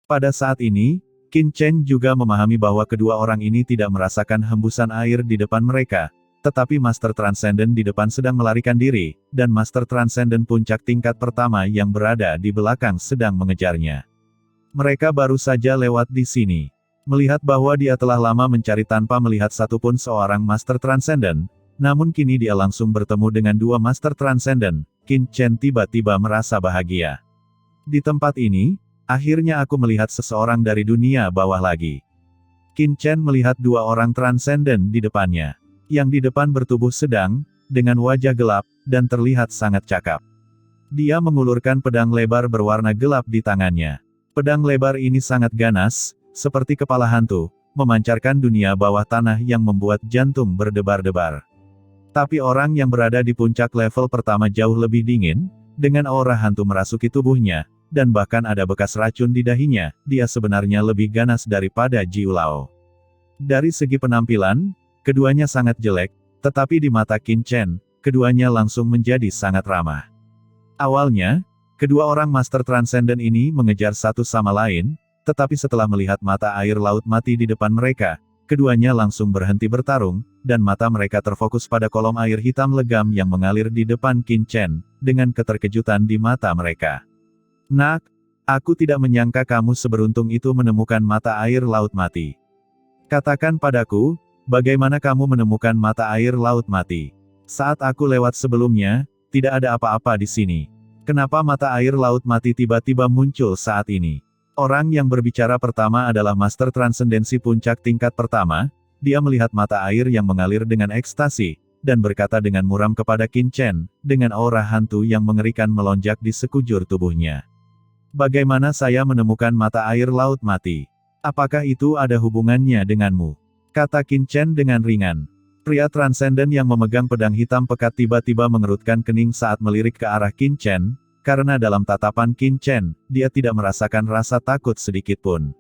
Pada saat ini, Qin Chen juga memahami bahwa kedua orang ini tidak merasakan hembusan air di depan mereka, tetapi Master Transcendent di depan sedang melarikan diri, dan Master Transcendent puncak tingkat pertama yang berada di belakang sedang mengejarnya. Mereka baru saja lewat di sini. Melihat bahwa dia telah lama mencari tanpa melihat satupun seorang Master Transcendent, namun kini dia langsung bertemu dengan dua Master Transcendent, Qin Chen tiba-tiba merasa bahagia. Di tempat ini, akhirnya aku melihat seseorang dari dunia bawah lagi. Qin Chen melihat dua orang Transcendent di depannya. Yang di depan bertubuh sedang, dengan wajah gelap, dan terlihat sangat cakap. Dia mengulurkan pedang lebar berwarna gelap di tangannya. Pedang lebar ini sangat ganas, seperti kepala hantu, memancarkan dunia bawah tanah yang membuat jantung berdebar-debar. Tapi orang yang berada di puncak level pertama jauh lebih dingin, dengan aura hantu merasuki tubuhnya, dan bahkan ada bekas racun di dahinya, dia sebenarnya lebih ganas daripada Jiu Lao. Dari segi penampilan, keduanya sangat jelek, tetapi di mata Qin Chen, keduanya langsung menjadi sangat ramah. Awalnya, kedua orang Master Transcendent ini mengejar satu sama lain, tetapi setelah melihat mata air laut mati di depan mereka, keduanya langsung berhenti bertarung, dan mata mereka terfokus pada kolom air hitam legam yang mengalir di depan Qin Chen, dengan keterkejutan di mata mereka. Nak, aku tidak menyangka kamu seberuntung itu menemukan mata air laut mati. Katakan padaku, bagaimana kamu menemukan mata air laut mati? Saat aku lewat sebelumnya, tidak ada apa-apa di sini. Kenapa mata air laut mati tiba-tiba muncul saat ini? Orang yang berbicara pertama adalah Master Transcendensi puncak tingkat pertama. Dia melihat mata air yang mengalir dengan ekstasi, dan berkata dengan muram kepada Qin Chen, dengan aura hantu yang mengerikan melonjak di sekujur tubuhnya. Bagaimana saya menemukan mata air laut mati? Apakah itu ada hubungannya denganmu? Kata Qin Chen dengan ringan. Pria Transcendent yang memegang pedang hitam pekat tiba-tiba mengerutkan kening saat melirik ke arah Qin Chen, karena dalam tatapan Qin Chen, dia tidak merasakan rasa takut sedikitpun.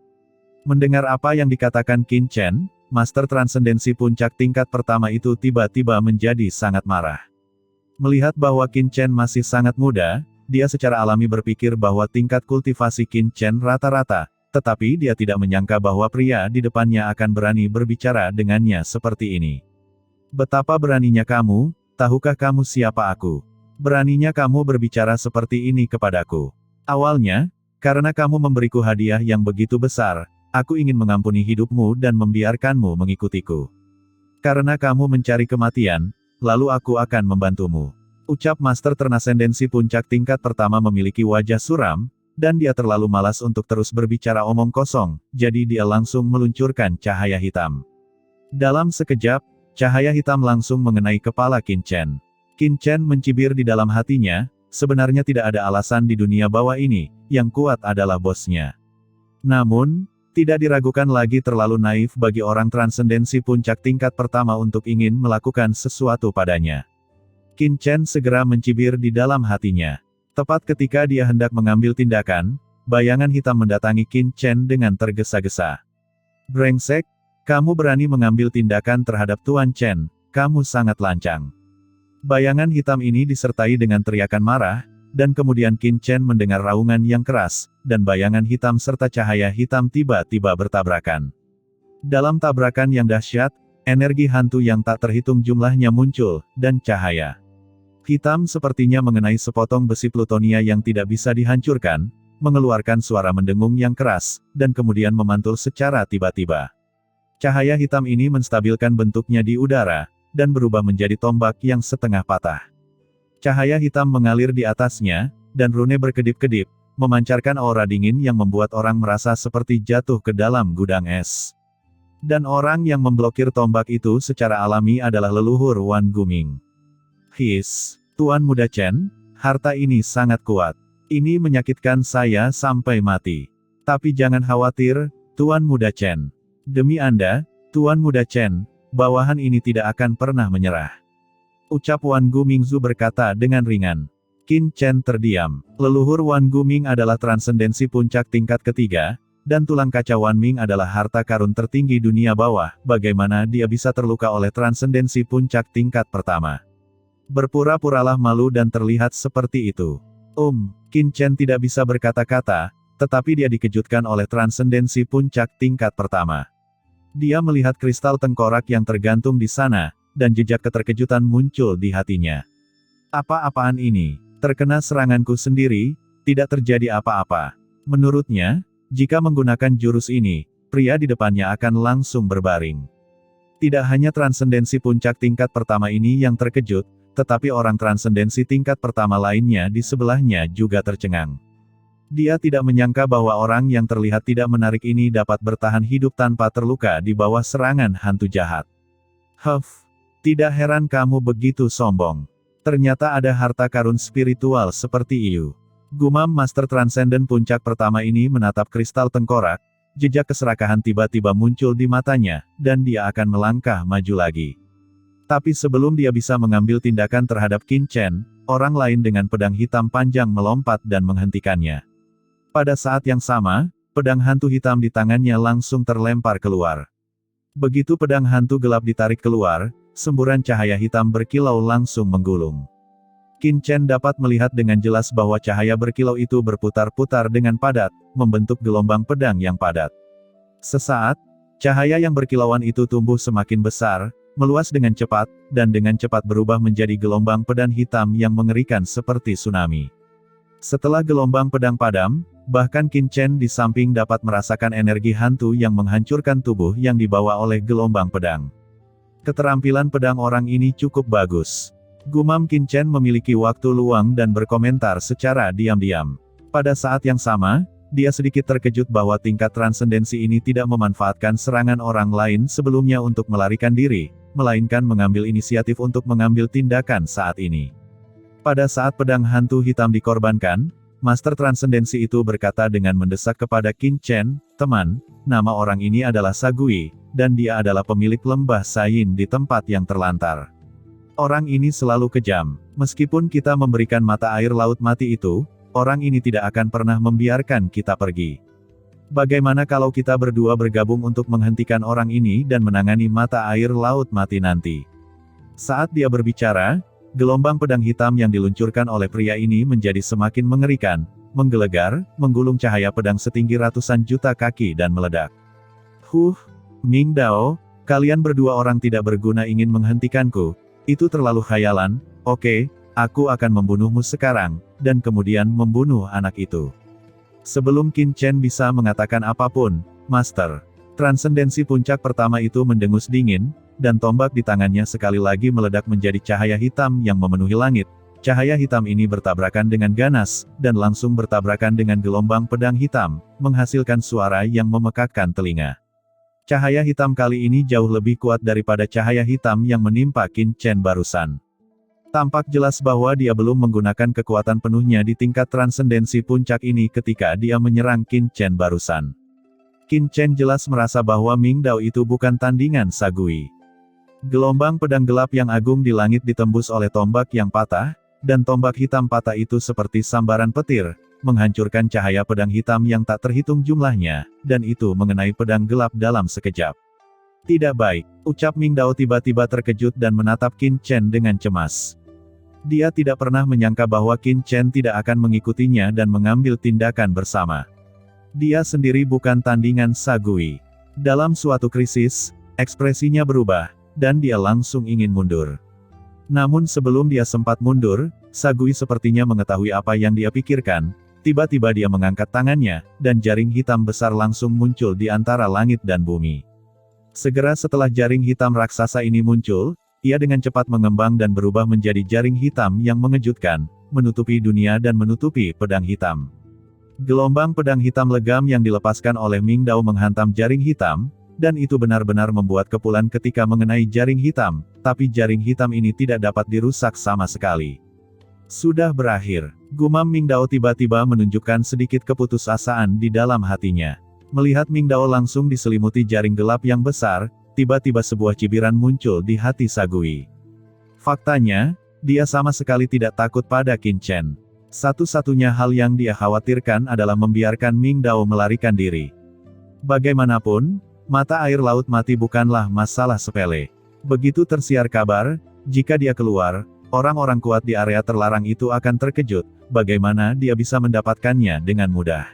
Mendengar apa yang dikatakan Qin Chen, Master Transcendensi puncak tingkat pertama itu tiba-tiba menjadi sangat marah. Melihat bahwa Qin Chen masih sangat muda, dia secara alami berpikir bahwa tingkat kultivasi Qin Chen rata-rata, tetapi dia tidak menyangka bahwa pria di depannya akan berani berbicara dengannya seperti ini. Betapa beraninya kamu, tahukah kamu siapa aku? Beraninya kamu berbicara seperti ini kepadaku. Awalnya, karena kamu memberiku hadiah yang begitu besar, aku ingin mengampuni hidupmu dan membiarkanmu mengikutiku. Karena kamu mencari kematian, lalu aku akan membantumu. Ucap Master Transcendensi puncak tingkat pertama memiliki wajah suram, dan dia terlalu malas untuk terus berbicara omong kosong, jadi dia langsung meluncurkan cahaya hitam. Dalam sekejap, cahaya hitam langsung mengenai kepala Qin Chen. Qin Chen mencibir di dalam hatinya, sebenarnya tidak ada alasan di dunia bawah ini, yang kuat adalah bosnya. Namun, tidak diragukan lagi terlalu naif bagi orang Transcendensi puncak tingkat pertama untuk ingin melakukan sesuatu padanya. Qin Chen segera mencibir di dalam hatinya. Tepat ketika dia hendak mengambil tindakan, bayangan hitam mendatangi Qin Chen dengan tergesa-gesa. Brengsek, kamu berani mengambil tindakan terhadap Tuan Chen, kamu sangat lancang. Bayangan hitam ini disertai dengan teriakan marah, dan kemudian Qin Chen mendengar raungan yang keras, dan bayangan hitam serta cahaya hitam tiba-tiba bertabrakan. Dalam tabrakan yang dahsyat, energi hantu yang tak terhitung jumlahnya muncul, dan cahaya hitam sepertinya mengenai sepotong besi plutonia yang tidak bisa dihancurkan, mengeluarkan suara mendengung yang keras, dan kemudian memantul secara tiba-tiba. Cahaya hitam ini menstabilkan bentuknya di udara, dan berubah menjadi tombak yang setengah patah. Cahaya hitam mengalir di atasnya, dan rune berkedip-kedip, memancarkan aura dingin yang membuat orang merasa seperti jatuh ke dalam gudang es. Dan orang yang memblokir tombak itu secara alami adalah leluhur Wan Guming. Tuan Muda Chen, harta ini sangat kuat. Ini menyakitkan saya sampai mati. Tapi jangan khawatir, Tuan Muda Chen. Demi Anda, Tuan Muda Chen, bawahan ini tidak akan pernah menyerah. Ucap Wan Gumingzu berkata dengan ringan. Qin Chen terdiam. Leluhur Wan Guming adalah transcendensi puncak tingkat ketiga, dan tulang kaca Wan Ming adalah harta karun tertinggi dunia bawah. Bagaimana dia bisa terluka oleh transcendensi puncak tingkat pertama? Berpura-puralah malu dan terlihat seperti itu. Qin Chen tidak bisa berkata-kata, tetapi dia dikejutkan oleh transendensi puncak tingkat pertama. Dia melihat kristal tengkorak yang tergantung di sana, dan jejak keterkejutan muncul di hatinya. Apa-apaan ini? Terkena seranganku sendiri, tidak terjadi apa-apa. Menurutnya, jika menggunakan jurus ini, pria di depannya akan langsung berbaring. Tidak hanya transendensi puncak tingkat pertama ini yang terkejut, tetapi orang transendensi tingkat pertama lainnya di sebelahnya juga tercengang. Dia tidak menyangka bahwa orang yang terlihat tidak menarik ini dapat bertahan hidup tanpa terluka di bawah serangan hantu jahat. Tidak heran kamu begitu sombong. Ternyata ada harta karun spiritual seperti itu. Gumam Master Transcendent puncak pertama ini menatap kristal tengkorak, jejak keserakahan tiba-tiba muncul di matanya, dan dia akan melangkah maju lagi. Tapi sebelum dia bisa mengambil tindakan terhadap Qin Chen, orang lain dengan pedang hitam panjang melompat dan menghentikannya. Pada saat yang sama, pedang hantu hitam di tangannya langsung terlempar keluar. Begitu pedang hantu gelap ditarik keluar, semburan cahaya hitam berkilau langsung menggulung. Qin Chen dapat melihat dengan jelas bahwa cahaya berkilau itu berputar-putar dengan padat, membentuk gelombang pedang yang padat. Sesaat, cahaya yang berkilauan itu tumbuh semakin besar, meluas dengan cepat, dan dengan cepat berubah menjadi gelombang pedang hitam yang mengerikan seperti tsunami. Setelah gelombang pedang padam, bahkan Qin Chen di samping dapat merasakan energi hantu yang menghancurkan tubuh yang dibawa oleh gelombang pedang. Keterampilan pedang orang ini cukup bagus. Gumam Qin Chen memiliki waktu luang dan berkomentar secara diam-diam. Pada saat yang sama, dia sedikit terkejut bahwa tingkat transendensi ini tidak memanfaatkan serangan orang lain sebelumnya untuk melarikan diri, melainkan mengambil inisiatif untuk mengambil tindakan saat ini. Pada saat pedang hantu hitam dikorbankan, Master Transendensi itu berkata dengan mendesak kepada Qin Chen, "Teman, nama orang ini adalah Sagui, dan dia adalah pemilik lembah Sayin di tempat yang terlantar. Orang ini selalu kejam. Meskipun kita memberikan mata air laut mati itu, orang ini tidak akan pernah membiarkan kita pergi. Bagaimana kalau kita berdua bergabung untuk menghentikan orang ini dan menangani mata air laut mati nanti?" Saat dia berbicara, gelombang pedang hitam yang diluncurkan oleh pria ini menjadi semakin mengerikan, menggelegar, menggulung cahaya pedang setinggi ratusan juta kaki dan meledak. Ming Dao, kalian berdua orang tidak berguna ingin menghentikanku. Itu terlalu khayalan. Oke, aku akan membunuhmu sekarang, dan kemudian membunuh anak itu. Sebelum Qin Chen bisa mengatakan apapun, Master Transendensi puncak pertama itu mendengus dingin, dan tombak di tangannya sekali lagi meledak menjadi cahaya hitam yang memenuhi langit. Cahaya hitam ini bertabrakan dengan ganas, dan langsung bertabrakan dengan gelombang pedang hitam, menghasilkan suara yang memekakkan telinga. Cahaya hitam kali ini jauh lebih kuat daripada cahaya hitam yang menimpa Qin Chen barusan. Tampak jelas bahwa dia belum menggunakan kekuatan penuhnya di tingkat transendensi puncak ini ketika dia menyerang Qin Chen barusan. Qin Chen jelas merasa bahwa Ming Dao itu bukan tandingan Sagui. Gelombang pedang gelap yang agung di langit ditembus oleh tombak yang patah, dan tombak hitam patah itu seperti sambaran petir, menghancurkan cahaya pedang hitam yang tak terhitung jumlahnya, dan itu mengenai pedang gelap dalam sekejap. Tidak baik, ucap Ming Dao tiba-tiba terkejut dan menatap Qin Chen dengan cemas. Dia tidak pernah menyangka bahwa Qin Chen tidak akan mengikutinya dan mengambil tindakan bersama. Dia sendiri bukan tandingan Sagui. Dalam suatu krisis, ekspresinya berubah, dan dia langsung ingin mundur. Namun sebelum dia sempat mundur, Sagui sepertinya mengetahui apa yang dia pikirkan. Tiba-tiba dia mengangkat tangannya, dan jaring hitam besar langsung muncul di antara langit dan bumi. Segera setelah jaring hitam raksasa ini muncul, ia dengan cepat mengembang dan berubah menjadi jaring hitam yang mengejutkan, menutupi dunia dan menutupi pedang hitam. Gelombang pedang hitam legam yang dilepaskan oleh Ming Dao menghantam jaring hitam, dan itu benar-benar membuat kepulan ketika mengenai jaring hitam, tapi jaring hitam ini tidak dapat dirusak sama sekali. Sudah berakhir. Gumam Ming Dao tiba-tiba menunjukkan sedikit keputusasaan di dalam hatinya. Melihat Ming Dao langsung diselimuti jaring gelap yang besar, tiba-tiba sebuah cibiran muncul di hati Sagui. Faktanya, dia sama sekali tidak takut pada Qin Chen. Satu-satunya hal yang dia khawatirkan adalah membiarkan Ming Dao melarikan diri. Bagaimanapun, mata air laut mati bukanlah masalah sepele. Begitu tersiar kabar, jika dia keluar, orang-orang kuat di area terlarang itu akan terkejut, bagaimana dia bisa mendapatkannya dengan mudah.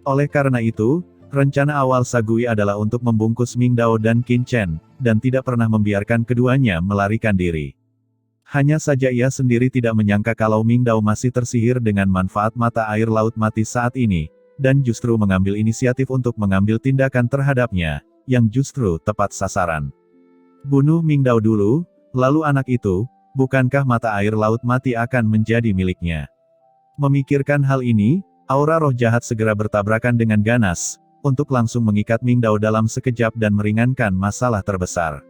Oleh karena itu, rencana awal Sagui adalah untuk membungkus Ming Dao dan Qin Chen, dan tidak pernah membiarkan keduanya melarikan diri. Hanya saja ia sendiri tidak menyangka kalau Ming Dao masih tersihir dengan manfaat mata air laut mati saat ini, dan justru mengambil inisiatif untuk mengambil tindakan terhadapnya, yang justru tepat sasaran. Bunuh Ming Dao dulu, lalu anak itu, bukankah mata air laut mati akan menjadi miliknya? Memikirkan hal ini, aura roh jahat segera bertabrakan dengan ganas, untuk langsung mengikat Ming Dao dalam sekejap dan meringankan masalah terbesar.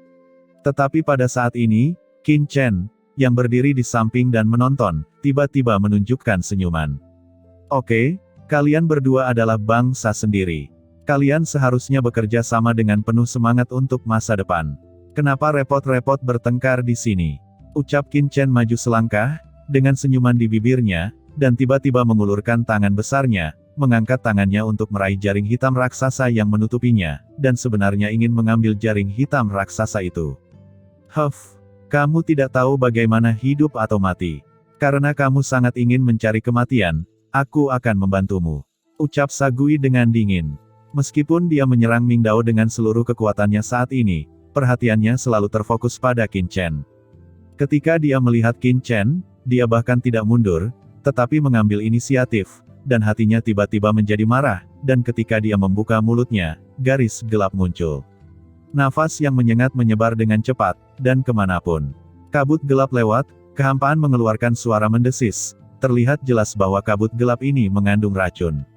Tetapi pada saat ini, Qin Chen, yang berdiri di samping dan menonton, tiba-tiba menunjukkan senyuman. Oke, kalian berdua adalah bangsa sendiri. Kalian seharusnya bekerja sama dengan penuh semangat untuk masa depan. Kenapa repot-repot bertengkar di sini? Ucap Qin Chen maju selangkah, dengan senyuman di bibirnya, dan tiba-tiba mengulurkan tangan besarnya, mengangkat tangannya untuk meraih jaring hitam raksasa yang menutupinya, dan sebenarnya ingin mengambil jaring hitam raksasa itu. Huff, kamu tidak tahu bagaimana hidup atau mati. Karena kamu sangat ingin mencari kematian, aku akan membantumu. Ucap Sagui dengan dingin. Meskipun dia menyerang Ming Dao dengan seluruh kekuatannya saat ini, perhatiannya selalu terfokus pada Qin Chen. Ketika dia melihat Qin Chen, dia bahkan tidak mundur, tetapi mengambil inisiatif, dan hatinya tiba-tiba menjadi marah, dan ketika dia membuka mulutnya, garis gelap muncul. Nafas yang menyengat menyebar dengan cepat, dan kemanapun. Kabut gelap lewat, kehampaan mengeluarkan suara mendesis, terlihat jelas bahwa kabut gelap ini mengandung racun.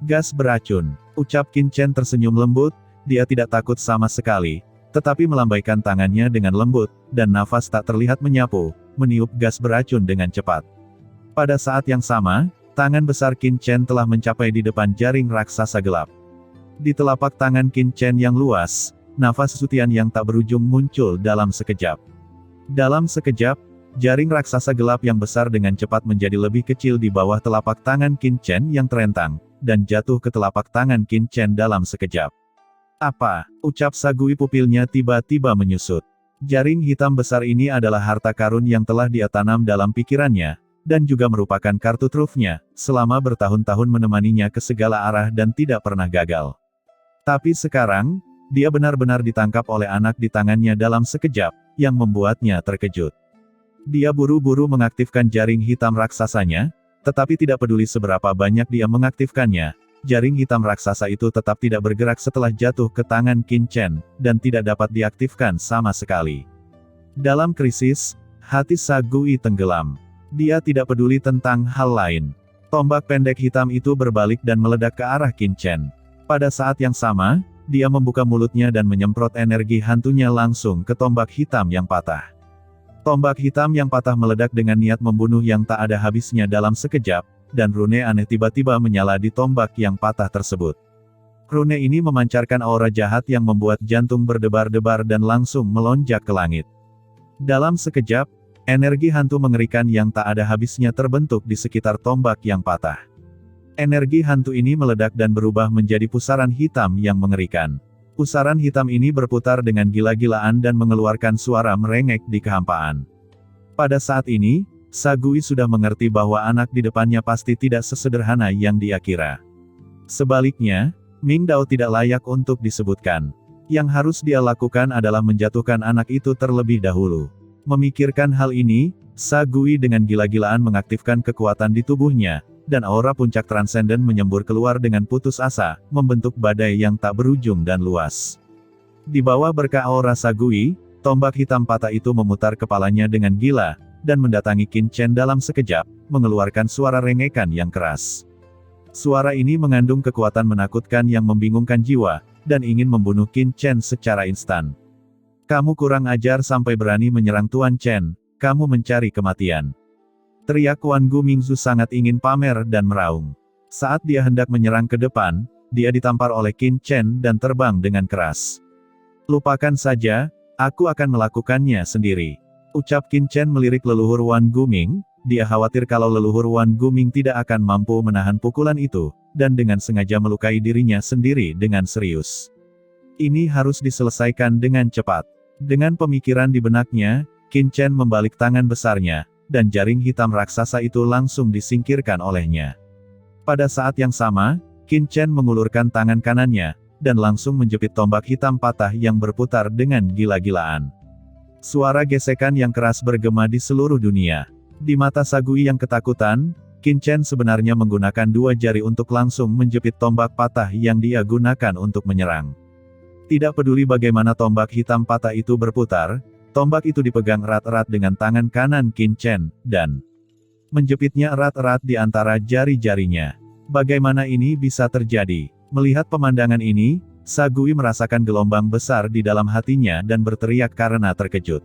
Gas beracun, ucap Qin Chen tersenyum lembut, dia tidak takut sama sekali, tetapi melambaikan tangannya dengan lembut, dan nafas tak terlihat menyapu, meniup gas beracun dengan cepat. Pada saat yang sama, tangan besar Qin Chen telah mencapai di depan jaring raksasa gelap. Di telapak tangan Qin Chen yang luas, nafas sutian yang tak berujung muncul dalam sekejap. Dalam sekejap, jaring raksasa gelap yang besar dengan cepat menjadi lebih kecil di bawah telapak tangan Qin Chen yang terentang, dan jatuh ke telapak tangan Qin Chen dalam sekejap. Apa? Ucap Sagui, pupilnya tiba-tiba menyusut. Jaring hitam besar ini adalah harta karun yang telah dia tanam dalam pikirannya, dan juga merupakan kartu trufnya, selama bertahun-tahun menemaninya ke segala arah dan tidak pernah gagal. Tapi sekarang, dia benar-benar ditangkap oleh anak di tangannya dalam sekejap, yang membuatnya terkejut. Dia buru-buru mengaktifkan jaring hitam raksasanya, tetapi tidak peduli seberapa banyak dia mengaktifkannya, jaring hitam raksasa itu tetap tidak bergerak setelah jatuh ke tangan Qin Chen, dan tidak dapat diaktifkan sama sekali. Dalam krisis, hati Sagui tenggelam. Dia tidak peduli tentang hal lain. Tombak pendek hitam itu berbalik dan meledak ke arah Qin Chen. Pada saat yang sama, dia membuka mulutnya dan menyemprot energi hantunya langsung ke tombak hitam yang patah. Tombak hitam yang patah meledak dengan niat membunuh yang tak ada habisnya dalam sekejap, dan rune aneh tiba-tiba menyala di tombak yang patah tersebut. Rune ini memancarkan aura jahat yang membuat jantung berdebar-debar dan langsung melonjak ke langit. Dalam sekejap, energi hantu mengerikan yang tak ada habisnya terbentuk di sekitar tombak yang patah. Energi hantu ini meledak dan berubah menjadi pusaran hitam yang mengerikan. Pusaran hitam ini berputar dengan gila-gilaan dan mengeluarkan suara merengek di kehampaan. Pada saat ini, Sagui sudah mengerti bahwa anak di depannya pasti tidak sesederhana yang dia kira. Sebaliknya, Ming Dao tidak layak untuk disebutkan. Yang harus dia lakukan adalah menjatuhkan anak itu terlebih dahulu. Memikirkan hal ini, Sagui dengan gila-gilaan mengaktifkan kekuatan di tubuhnya, dan aura puncak transenden menyembur keluar dengan putus asa, membentuk badai yang tak berujung dan luas. Di bawah berkah aura Sagui, tombak hitam patah itu memutar kepalanya dengan gila, dan mendatangi Qin Chen dalam sekejap, mengeluarkan suara rengekan yang keras. Suara ini mengandung kekuatan menakutkan yang membingungkan jiwa, dan ingin membunuh Qin Chen secara instan. Kamu kurang ajar sampai berani menyerang Tuan Chen, kamu mencari kematian. Teriak Wan Gu Mingzu sangat ingin pamer dan meraung. Saat dia hendak menyerang ke depan, dia ditampar oleh Qin Chen dan terbang dengan keras. Lupakan saja, aku akan melakukannya sendiri. Ucap Qin Chen melirik leluhur Wan Guming, dia khawatir kalau leluhur Wan Guming tidak akan mampu menahan pukulan itu, dan dengan sengaja melukai dirinya sendiri dengan serius. Ini harus diselesaikan dengan cepat. Dengan pemikiran di benaknya, Qin Chen membalik tangan besarnya, dan jaring hitam raksasa itu langsung disingkirkan olehnya. Pada saat yang sama, Qin Chen mengulurkan tangan kanannya, dan langsung menjepit tombak hitam patah yang berputar dengan gila-gilaan. Suara gesekan yang keras bergema di seluruh dunia. Di mata Sagui yang ketakutan, Qin Chen sebenarnya menggunakan dua jari untuk langsung menjepit tombak patah yang dia gunakan untuk menyerang. Tidak peduli bagaimana tombak hitam patah itu berputar, tombak itu dipegang erat-erat dengan tangan kanan Qin Chen, dan menjepitnya erat-erat di antara jari-jarinya. Bagaimana ini bisa terjadi? Melihat pemandangan ini, Sagui merasakan gelombang besar di dalam hatinya dan berteriak karena terkejut.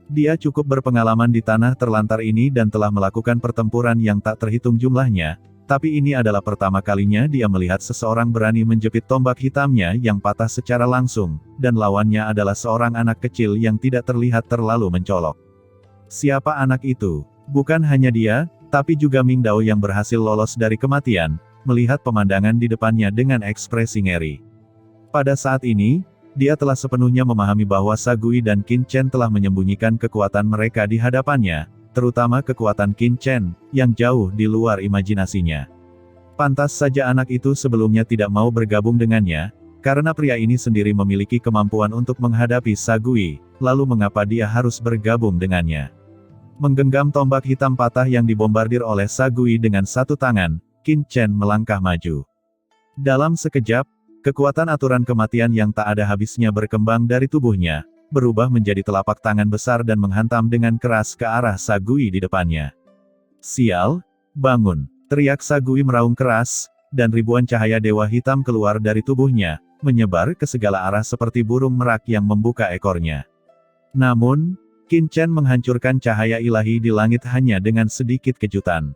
Dia cukup berpengalaman di tanah terlantar ini dan telah melakukan pertempuran yang tak terhitung jumlahnya, tapi ini adalah pertama kalinya dia melihat seseorang berani menjepit tombak hitamnya yang patah secara langsung, dan lawannya adalah seorang anak kecil yang tidak terlihat terlalu mencolok. Siapa anak itu? Bukan hanya dia, tapi juga Ming Dao yang berhasil lolos dari kematian, melihat pemandangan di depannya dengan ekspresi ngeri. Pada saat ini, dia telah sepenuhnya memahami bahwa Sagui dan Qin Chen telah menyembunyikan kekuatan mereka di hadapannya, terutama kekuatan Qin Chen, yang jauh di luar imajinasinya. Pantas saja anak itu sebelumnya tidak mau bergabung dengannya, karena pria ini sendiri memiliki kemampuan untuk menghadapi Sagui, lalu mengapa dia harus bergabung dengannya? Menggenggam tombak hitam patah yang dibombardir oleh Sagui dengan satu tangan, Qin Chen melangkah maju. Dalam sekejap, kekuatan aturan kematian yang tak ada habisnya berkembang dari tubuhnya, berubah menjadi telapak tangan besar dan menghantam dengan keras ke arah Sagui di depannya. "Sial, bangun!" teriak Sagui meraung keras, dan ribuan cahaya dewa hitam keluar dari tubuhnya, menyebar ke segala arah seperti burung merak yang membuka ekornya. Namun, Qin Chen menghancurkan cahaya ilahi di langit hanya dengan sedikit kejutan.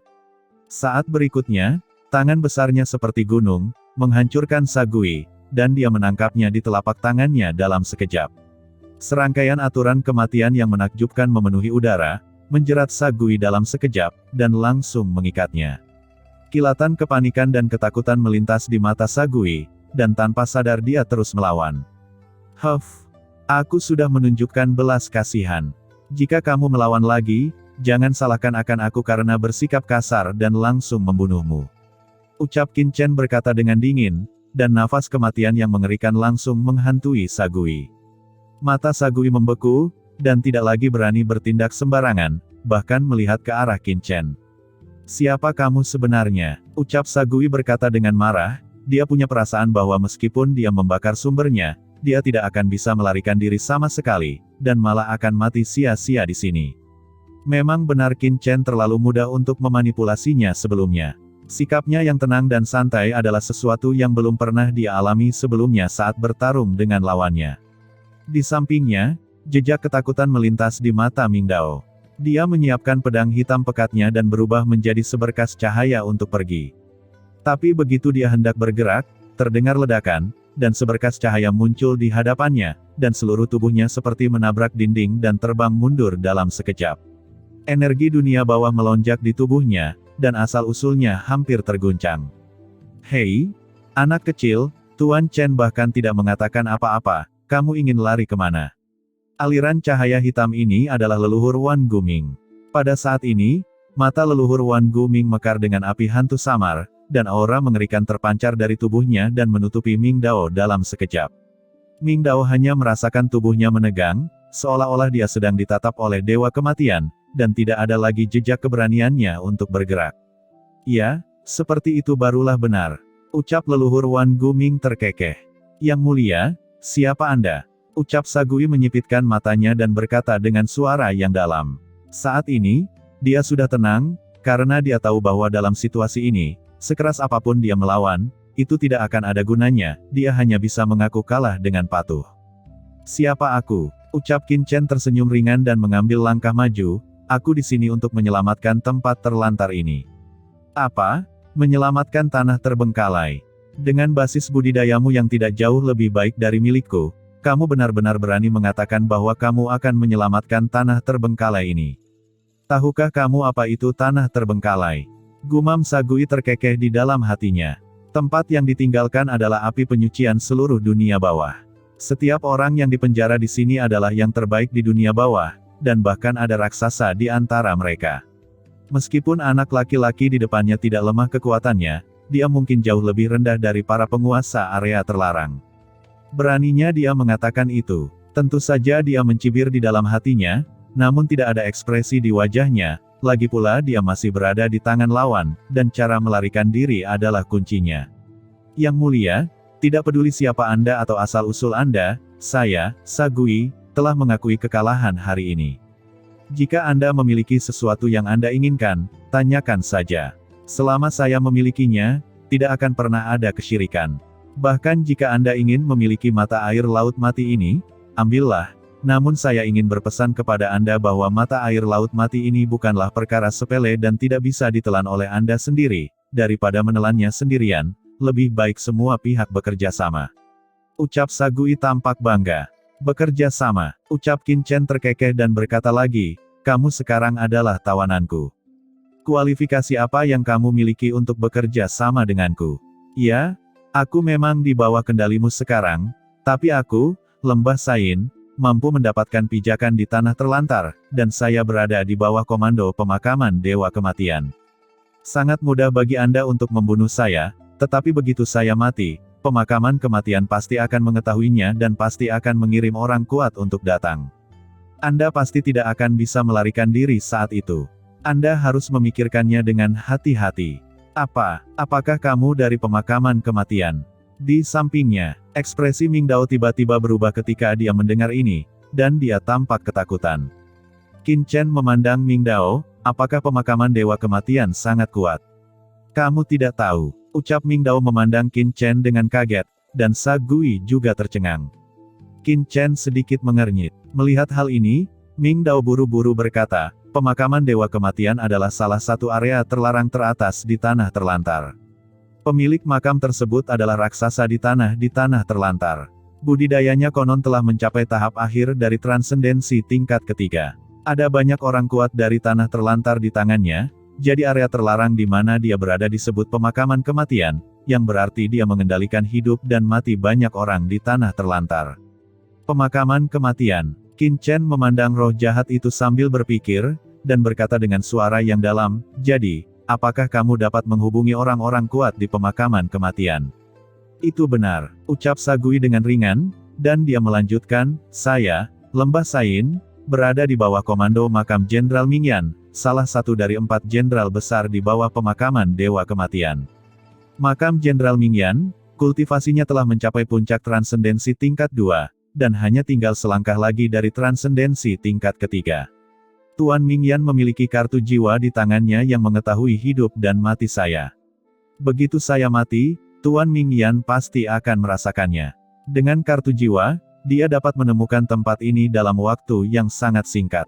Saat berikutnya, tangan besarnya seperti gunung, menghancurkan Sagui, dan dia menangkapnya di telapak tangannya dalam sekejap. Serangkaian aturan kematian yang menakjubkan memenuhi udara, menjerat Sagui dalam sekejap, dan langsung mengikatnya. Kilatan kepanikan dan ketakutan melintas di mata Sagui, dan tanpa sadar dia terus melawan. "Huff, aku sudah menunjukkan belas kasihan. Jika kamu melawan lagi, jangan salahkan akan aku karena bersikap kasar dan langsung membunuhmu," ucap Qin Chen berkata dengan dingin, dan nafas kematian yang mengerikan langsung menghantui Sagui. Mata Sagui membeku, dan tidak lagi berani bertindak sembarangan, bahkan melihat ke arah Qin Chen. "Siapa kamu sebenarnya?" ucap Sagui berkata dengan marah. Dia punya perasaan bahwa meskipun dia membakar sumbernya, dia tidak akan bisa melarikan diri sama sekali, dan malah akan mati sia-sia di sini. Memang benar Qin Chen terlalu mudah untuk memanipulasinya sebelumnya. Sikapnya yang tenang dan santai adalah sesuatu yang belum pernah dia alami sebelumnya saat bertarung dengan lawannya. Di sampingnya, jejak ketakutan melintas di mata Ming Dao. Dia menyiapkan pedang hitam pekatnya dan berubah menjadi seberkas cahaya untuk pergi. Tapi begitu dia hendak bergerak, terdengar ledakan, dan seberkas cahaya muncul di hadapannya, dan seluruh tubuhnya seperti menabrak dinding dan terbang mundur dalam sekejap. Energi dunia bawah melonjak di tubuhnya, dan asal-usulnya hampir terguncang. "Hei, anak kecil," Tuan Chen bahkan tidak mengatakan apa-apa, "kamu ingin lari kemana?" Aliran cahaya hitam ini adalah leluhur Wan Guming. Pada saat ini, mata leluhur Wan Guming mekar dengan api hantu samar, dan aura mengerikan terpancar dari tubuhnya dan menutupi Ming Dao dalam sekejap. Ming Dao hanya merasakan tubuhnya menegang, seolah-olah dia sedang ditatap oleh dewa kematian, dan tidak ada lagi jejak keberaniannya untuk bergerak. "Ya, seperti itu barulah benar," ucap leluhur Wan Guming terkekeh. "Yang mulia, siapa Anda?" ucap Sagui menyipitkan matanya dan berkata dengan suara yang dalam. Saat ini, dia sudah tenang, karena dia tahu bahwa dalam situasi ini, sekeras apapun dia melawan, itu tidak akan ada gunanya, dia hanya bisa mengaku kalah dengan patuh. "Siapa aku?" ucap Qin Chen tersenyum ringan dan mengambil langkah maju. "Aku di sini untuk menyelamatkan tempat terlantar ini." "Apa? Menyelamatkan tanah terbengkalai? Dengan basis budidayamu yang tidak jauh lebih baik dari milikku, kamu benar-benar berani mengatakan bahwa kamu akan menyelamatkan tanah terbengkalai ini? Tahukah kamu apa itu tanah terbengkalai?" Gumam Sagui terkekeh di dalam hatinya. Tempat yang ditinggalkan adalah api penyucian seluruh dunia bawah. Setiap orang yang dipenjara di sini adalah yang terbaik di dunia bawah, dan bahkan ada raksasa di antara mereka. Meskipun anak laki-laki di depannya tidak lemah kekuatannya, dia mungkin jauh lebih rendah dari para penguasa area terlarang. Beraninya dia mengatakan itu. Tentu saja dia mencibir di dalam hatinya, namun tidak ada ekspresi di wajahnya, lagi pula dia masih berada di tangan lawan, dan cara melarikan diri adalah kuncinya. Yang mulia, tidak peduli siapa Anda atau asal-usul Anda, saya, Sagui, telah mengakui kekalahan hari ini. Jika Anda memiliki sesuatu yang Anda inginkan, tanyakan saja. Selama saya memilikinya, tidak akan pernah ada kesyirikan. Bahkan jika Anda ingin memiliki mata air laut mati ini, ambillah, namun saya ingin berpesan kepada Anda bahwa mata air laut mati ini bukanlah perkara sepele dan tidak bisa ditelan oleh Anda sendiri, daripada menelannya sendirian, lebih baik semua pihak bekerja sama. Ucap Sagui tampak bangga. Bekerja sama, ucap Qin Chen terkekeh dan berkata lagi, kamu sekarang adalah tawananku. Kualifikasi apa yang kamu miliki untuk bekerja sama denganku? Ya, aku memang di bawah kendalimu sekarang, tapi aku, Lembah Sain, mampu mendapatkan pijakan di tanah terlantar, dan saya berada di bawah komando pemakaman Dewa Kematian. Sangat mudah bagi Anda untuk membunuh saya, tetapi begitu saya mati, pemakaman kematian pasti akan mengetahuinya dan pasti akan mengirim orang kuat untuk datang. Anda pasti tidak akan bisa melarikan diri saat itu. Anda harus memikirkannya dengan hati-hati. Apakah kamu dari pemakaman kematian? Di sampingnya, ekspresi Ming Dao tiba-tiba berubah ketika dia mendengar ini, dan dia tampak ketakutan. Qin Chen memandang Ming Dao, apakah pemakaman Dewa Kematian sangat kuat? Kamu tidak tahu, ucap Ming Dao memandang Qin Chen dengan kaget, dan Sagui juga tercengang. Qin Chen sedikit mengernyit. Melihat hal ini, Ming Dao buru-buru berkata, pemakaman Dewa Kematian adalah salah satu area terlarang teratas di tanah terlantar. Pemilik makam tersebut adalah raksasa di tanah terlantar. Budidayanya konon telah mencapai tahap akhir dari transendensi tingkat ketiga. Ada banyak orang kuat dari tanah terlantar di tangannya, jadi area terlarang di mana dia berada disebut pemakaman kematian, yang berarti dia mengendalikan hidup dan mati banyak orang di tanah terlantar. Pemakaman kematian. Qin Chen memandang roh jahat itu sambil berpikir, dan berkata dengan suara yang dalam, jadi, apakah kamu dapat menghubungi orang-orang kuat di pemakaman kematian? Itu benar, ucap Sagui dengan ringan, dan dia melanjutkan, saya, Lembah Sain, berada di bawah komando makam Jenderal Mingyan, salah satu dari 4 jenderal besar di bawah pemakaman Dewa Kematian. Makam Jenderal Mingyan, kultivasinya telah mencapai puncak transendensi tingkat 2, dan hanya tinggal selangkah lagi dari transendensi tingkat ketiga. Tuan Mingyan memiliki kartu jiwa di tangannya yang mengetahui hidup dan mati saya. Begitu saya mati, Tuan Mingyan pasti akan merasakannya. Dengan kartu jiwa, dia dapat menemukan tempat ini dalam waktu yang sangat singkat.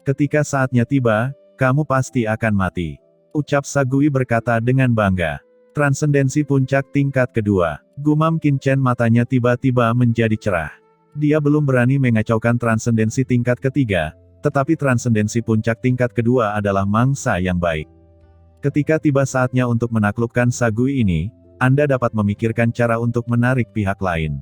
Ketika saatnya tiba, kamu pasti akan mati. Ucap Sagui berkata dengan bangga. Transendensi puncak tingkat kedua. Gumam Qin Chen matanya tiba-tiba menjadi cerah. Dia belum berani mengacaukan transendensi tingkat ketiga, tetapi transendensi puncak tingkat kedua adalah mangsa yang baik. Ketika tiba saatnya untuk menaklukkan Sagui ini, Anda dapat memikirkan cara untuk menarik pihak lain.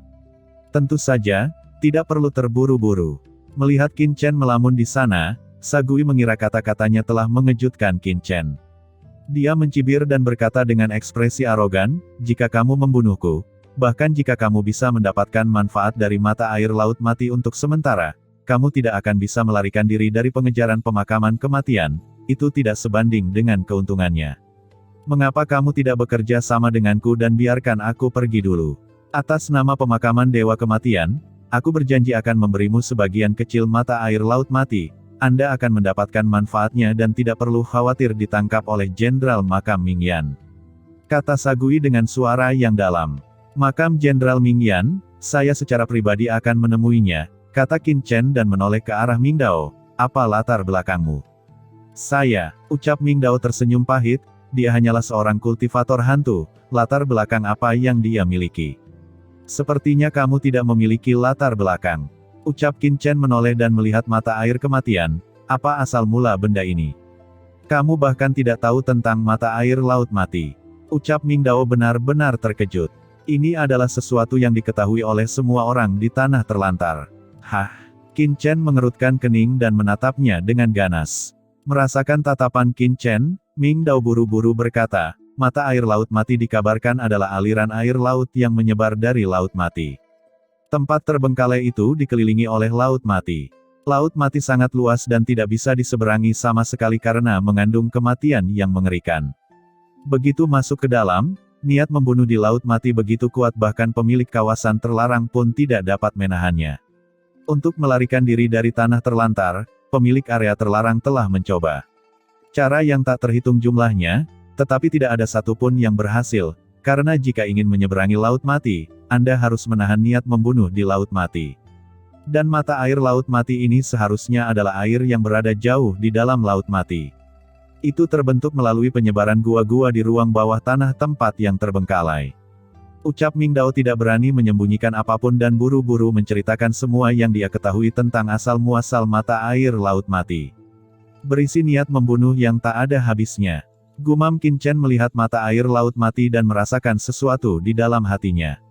Tentu saja, tidak perlu terburu-buru. Melihat Qin Chen melamun di sana, Sagui mengira kata-katanya telah mengejutkan Qin Chen. Dia mencibir dan berkata dengan ekspresi arogan, jika kamu membunuhku, bahkan jika kamu bisa mendapatkan manfaat dari mata air laut mati untuk sementara, kamu tidak akan bisa melarikan diri dari pengejaran pemakaman kematian, itu tidak sebanding dengan keuntungannya. Mengapa kamu tidak bekerja sama denganku dan biarkan aku pergi dulu? Atas nama pemakaman Dewa Kematian, aku berjanji akan memberimu sebagian kecil mata air laut mati, Anda akan mendapatkan manfaatnya dan tidak perlu khawatir ditangkap oleh Jenderal Makam Mingyan. Kata Sagui dengan suara yang dalam. Makam Jenderal Mingyan, saya secara pribadi akan menemuinya, kata Qin Chen dan menoleh ke arah Ming Dao, apa latar belakangmu? Saya, ucap Ming Dao tersenyum pahit, dia hanyalah seorang kultivator hantu, latar belakang apa yang dia miliki? Sepertinya kamu tidak memiliki latar belakang. Ucap Qin Chen menoleh dan melihat mata air kematian, apa asal mula benda ini? Kamu bahkan tidak tahu tentang mata air laut mati. Ucap Ming Dao benar-benar terkejut. Ini adalah sesuatu yang diketahui oleh semua orang di tanah terlantar. Hah? Qin Chen mengerutkan kening dan menatapnya dengan ganas. Merasakan tatapan Qin Chen, Ming Dao buru-buru berkata, mata air laut mati dikabarkan adalah aliran air laut yang menyebar dari laut mati. Tempat terbengkalai itu dikelilingi oleh laut mati. Laut mati sangat luas dan tidak bisa diseberangi sama sekali karena mengandung kematian yang mengerikan. Begitu masuk ke dalam, niat membunuh di laut mati begitu kuat bahkan pemilik kawasan terlarang pun tidak dapat menahannya. Untuk melarikan diri dari tanah terlantar, pemilik area terlarang telah mencoba cara yang tak terhitung jumlahnya, tetapi tidak ada satupun yang berhasil, karena jika ingin menyeberangi laut mati, Anda harus menahan niat membunuh di laut mati. Dan mata air laut mati ini seharusnya adalah air yang berada jauh di dalam laut mati. Itu terbentuk melalui penyebaran gua-gua di ruang bawah tanah tempat yang terbengkalai. Ucap Ming Dao tidak berani menyembunyikan apapun dan buru-buru menceritakan semua yang dia ketahui tentang asal-muasal mata air laut mati. Berisi niat membunuh yang tak ada habisnya. Gumam Qin Chen melihat mata air laut mati dan merasakan sesuatu di dalam hatinya.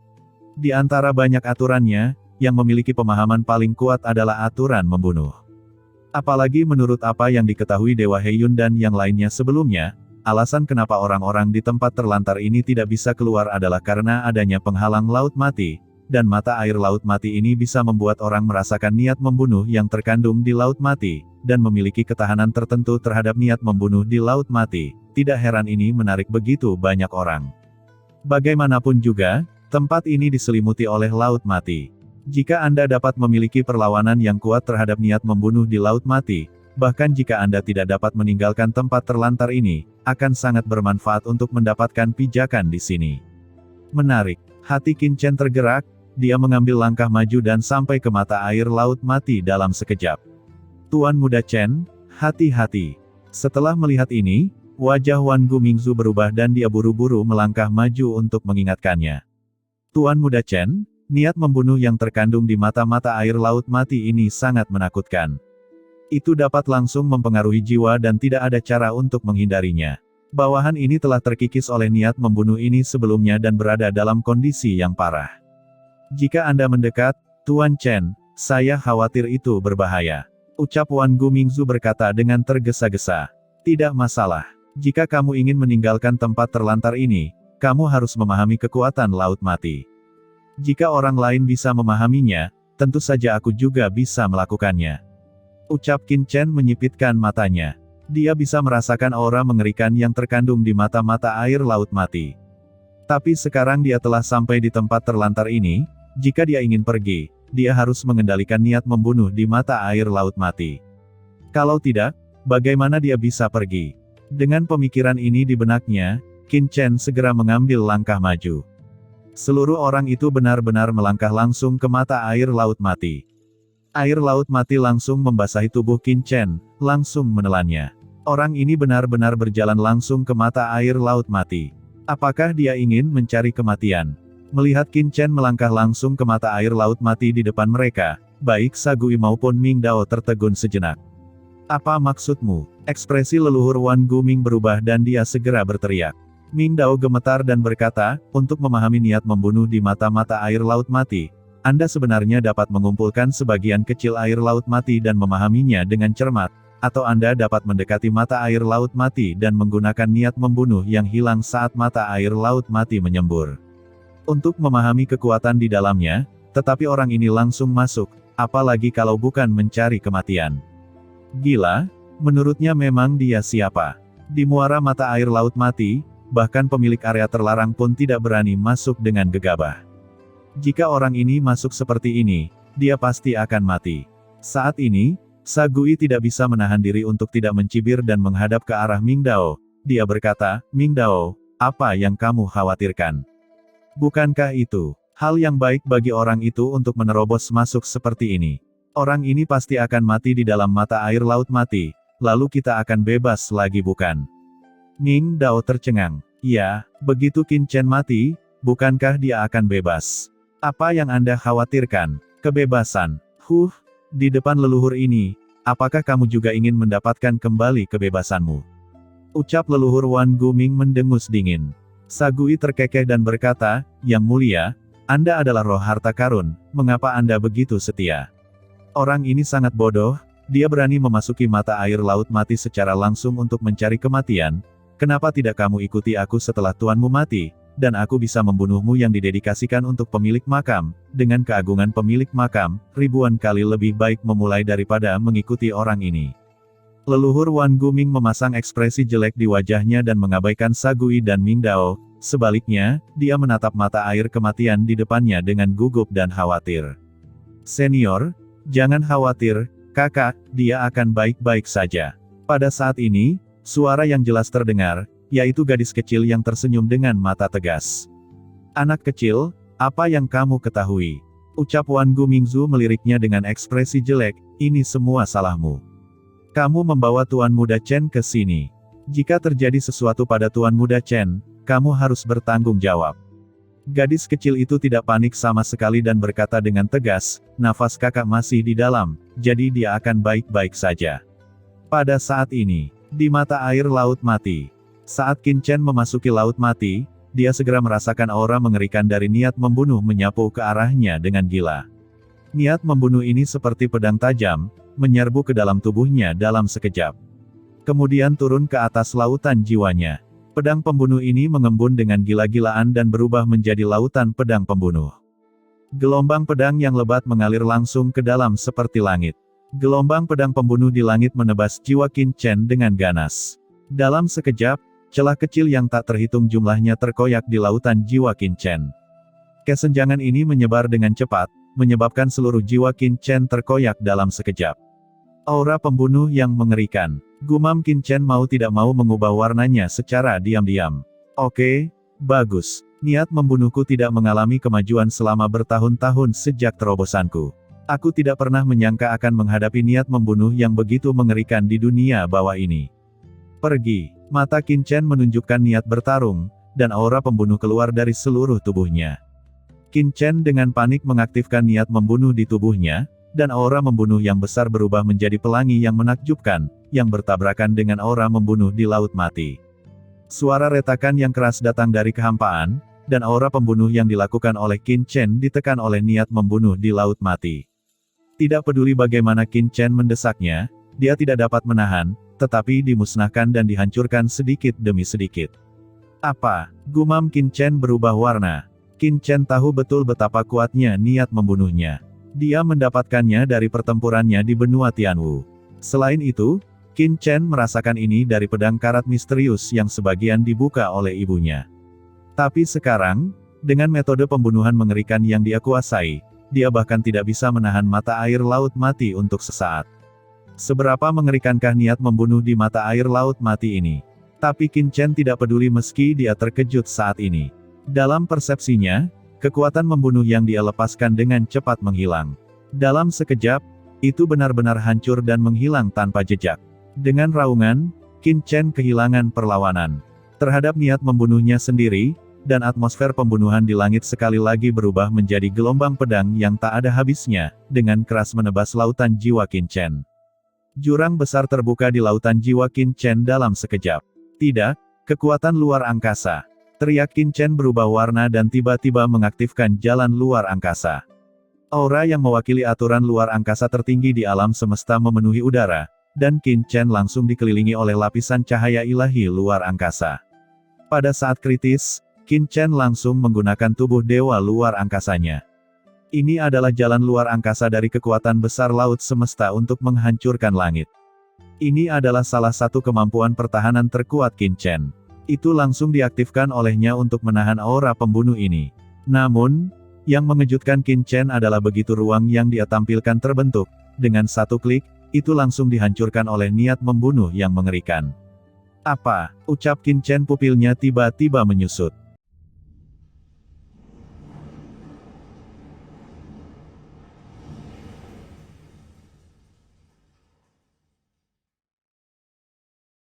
Di antara banyak aturannya, yang memiliki pemahaman paling kuat adalah aturan membunuh. Apalagi menurut apa yang diketahui Dewa He Yun dan yang lainnya sebelumnya, alasan kenapa orang-orang di tempat terlantar ini tidak bisa keluar adalah karena adanya penghalang laut mati, dan mata air laut mati ini bisa membuat orang merasakan niat membunuh yang terkandung di laut mati, dan memiliki ketahanan tertentu terhadap niat membunuh di laut mati. Tidak heran ini menarik begitu banyak orang. Bagaimanapun juga, tempat ini diselimuti oleh laut mati. Jika Anda dapat memiliki perlawanan yang kuat terhadap niat membunuh di laut mati, bahkan jika Anda tidak dapat meninggalkan tempat terlantar ini, akan sangat bermanfaat untuk mendapatkan pijakan di sini. Menarik. Hati Qin Chen tergerak, dia mengambil langkah maju dan sampai ke mata air laut mati dalam sekejap. Tuan Muda Chen, hati-hati. Setelah melihat ini, wajah Wan Gu Mingzu berubah dan dia buru-buru melangkah maju untuk mengingatkannya. Tuan Muda Chen, niat membunuh yang terkandung di mata-mata air laut mati ini sangat menakutkan. Itu dapat langsung mempengaruhi jiwa dan tidak ada cara untuk menghindarinya. Bawahan ini telah terkikis oleh niat membunuh ini sebelumnya dan berada dalam kondisi yang parah. Jika Anda mendekat, Tuan Chen, saya khawatir itu berbahaya. Ucap Wan Gu Mingzu berkata dengan tergesa-gesa. Tidak masalah. Jika kamu ingin meninggalkan tempat terlantar ini, kamu harus memahami kekuatan laut mati. Jika orang lain bisa memahaminya, tentu saja aku juga bisa melakukannya. Ucap Qin Chen menyipitkan matanya. Dia bisa merasakan aura mengerikan yang terkandung di mata-mata air laut mati. Tapi sekarang dia telah sampai di tempat terlantar ini, jika dia ingin pergi, dia harus mengendalikan niat membunuh di mata air laut mati. Kalau tidak, bagaimana dia bisa pergi? Dengan pemikiran ini di benaknya, Qin Chen segera mengambil langkah maju. Seluruh orang itu benar-benar melangkah langsung ke mata air laut mati. Air laut mati langsung membasahi tubuh Qin Chen, langsung menelannya. Orang ini benar-benar berjalan langsung ke mata air laut mati. Apakah dia ingin mencari kematian? Melihat Qin Chen melangkah langsung ke mata air laut mati di depan mereka, baik Sagui maupun Ming Dao tertegun sejenak. Apa maksudmu? Ekspresi leluhur Wan Gu Ming berubah dan dia segera berteriak. Ming Dao gemetar dan berkata, untuk memahami niat membunuh di mata-mata air laut mati, Anda sebenarnya dapat mengumpulkan sebagian kecil air laut mati dan memahaminya dengan cermat, atau Anda dapat mendekati mata air laut mati dan menggunakan niat membunuh yang hilang saat mata air laut mati menyembur. Untuk memahami kekuatan di dalamnya, tetapi orang ini langsung masuk, apalagi kalau bukan mencari kematian. Gila, menurutnya memang dia siapa? Di muara mata air laut mati, bahkan pemilik area terlarang pun tidak berani masuk dengan gegabah. Jika orang ini masuk seperti ini, dia pasti akan mati. Saat ini, Sagui tidak bisa menahan diri untuk tidak mencibir dan menghadap ke arah Ming Dao. Dia berkata, Ming Dao, apa yang kamu khawatirkan? Bukankah itu hal yang baik bagi orang itu untuk menerobos masuk seperti ini? Orang ini pasti akan mati di dalam mata air laut mati, lalu kita akan bebas lagi bukan? Ming Dao tercengang. Ya, begitu Qin Chen mati, bukankah dia akan bebas? Apa yang Anda khawatirkan? Kebebasan. Di depan leluhur ini, apakah kamu juga ingin mendapatkan kembali kebebasanmu? Ucap leluhur Wan Gu Ming mendengus dingin. Sagui terkekeh dan berkata, Yang mulia, Anda adalah roh harta karun, mengapa Anda begitu setia? Orang ini sangat bodoh, dia berani memasuki mata air laut mati secara langsung untuk mencari kematian, kenapa tidak kamu ikuti aku setelah tuanmu mati, dan aku bisa membunuhmu yang didedikasikan untuk pemilik makam, dengan keagungan pemilik makam, ribuan kali lebih baik memulai daripada mengikuti orang ini. Leluhur Wan Guming memasang ekspresi jelek di wajahnya dan mengabaikan Sagui dan Mingdao, sebaliknya, dia menatap mata air kematian di depannya dengan gugup dan khawatir. Senior, jangan khawatir, kakak, dia akan baik-baik saja. Pada saat ini, suara yang jelas terdengar, yaitu gadis kecil yang tersenyum dengan mata tegas. Anak kecil, apa yang kamu ketahui? Ucap Wan Gumingzu meliriknya dengan ekspresi jelek, ini semua salahmu. Kamu membawa Tuan Muda Chen ke sini. Jika terjadi sesuatu pada Tuan Muda Chen, kamu harus bertanggung jawab. Gadis kecil itu tidak panik sama sekali dan berkata dengan tegas, nafas kakak masih di dalam, jadi dia akan baik-baik saja. Pada saat ini, di mata air Laut Mati. Saat Qin Chen memasuki Laut Mati, dia segera merasakan aura mengerikan dari niat membunuh menyapu ke arahnya dengan gila. Niat membunuh ini seperti pedang tajam, menyerbu ke dalam tubuhnya dalam sekejap. Kemudian turun ke atas lautan jiwanya. Pedang pembunuh ini mengembun dengan gila-gilaan dan berubah menjadi lautan pedang pembunuh. Gelombang pedang yang lebat mengalir langsung ke dalam seperti langit. Gelombang pedang pembunuh di langit menebas jiwa Qin Chen dengan ganas. Dalam sekejap, celah kecil yang tak terhitung jumlahnya terkoyak di lautan jiwa Qin Chen. Kesenjangan ini menyebar dengan cepat, menyebabkan seluruh jiwa Qin Chen terkoyak dalam sekejap. Aura pembunuh yang mengerikan. Gumam Qin Chen mau tidak mau mengubah warnanya secara diam-diam. Oke, bagus. Niat membunuhku tidak mengalami kemajuan selama bertahun-tahun sejak terobosanku. Aku tidak pernah menyangka akan menghadapi niat membunuh yang begitu mengerikan di dunia bawah ini. Pergi. Mata Qin Chen menunjukkan niat bertarung, dan aura pembunuh keluar dari seluruh tubuhnya. Qin Chen dengan panik mengaktifkan niat membunuh di tubuhnya, dan aura membunuh yang besar berubah menjadi pelangi yang menakjubkan, yang bertabrakan dengan aura membunuh di Laut Mati. Suara retakan yang keras datang dari kehampaan, dan aura pembunuh yang dilakukan oleh Qin Chen ditekan oleh niat membunuh di Laut Mati. Tidak peduli bagaimana Qin Chen mendesaknya, dia tidak dapat menahan, tetapi dimusnahkan dan dihancurkan sedikit demi sedikit. Apa? Gumam Qin Chen berubah warna. Qin Chen tahu betul betapa kuatnya niat membunuhnya. Dia mendapatkannya dari pertempurannya di benua Tianwu. Selain itu, Qin Chen merasakan ini dari pedang karat misterius yang sebagian dibuka oleh ibunya. Tapi sekarang, dengan metode pembunuhan mengerikan yang dia kuasai, dia bahkan tidak bisa menahan mata air Laut Mati untuk sesaat. Seberapa mengerikankah niat membunuh di mata air Laut Mati ini? Tapi Qin Chen tidak peduli meski dia terkejut saat ini. Dalam persepsinya, kekuatan membunuh yang dia lepaskan dengan cepat menghilang. Dalam sekejap, itu benar-benar hancur dan menghilang tanpa jejak. Dengan raungan, Qin Chen kehilangan perlawanan terhadap niat membunuhnya sendiri, dan atmosfer pembunuhan di langit sekali lagi berubah menjadi gelombang pedang yang tak ada habisnya, dengan keras menebas lautan jiwa Qin Chen. Jurang besar terbuka di lautan jiwa Qin Chen dalam sekejap. Tidak, kekuatan luar angkasa. Teriak Qin Chen berubah warna dan tiba-tiba mengaktifkan jalan luar angkasa. Aura yang mewakili aturan luar angkasa tertinggi di alam semesta memenuhi udara, dan Qin Chen langsung dikelilingi oleh lapisan cahaya ilahi luar angkasa. Pada saat kritis, Qin Chen langsung menggunakan tubuh dewa luar angkasanya. Ini adalah jalan luar angkasa dari kekuatan besar laut semesta untuk menghancurkan langit. Ini adalah salah satu kemampuan pertahanan terkuat Qin Chen. Itu langsung diaktifkan olehnya untuk menahan aura pembunuh ini. Namun, yang mengejutkan Qin Chen adalah begitu ruang yang dia tampilkan terbentuk, dengan satu klik, itu langsung dihancurkan oleh niat membunuh yang mengerikan. Apa? Ucap Qin Chen, pupilnya tiba-tiba menyusut.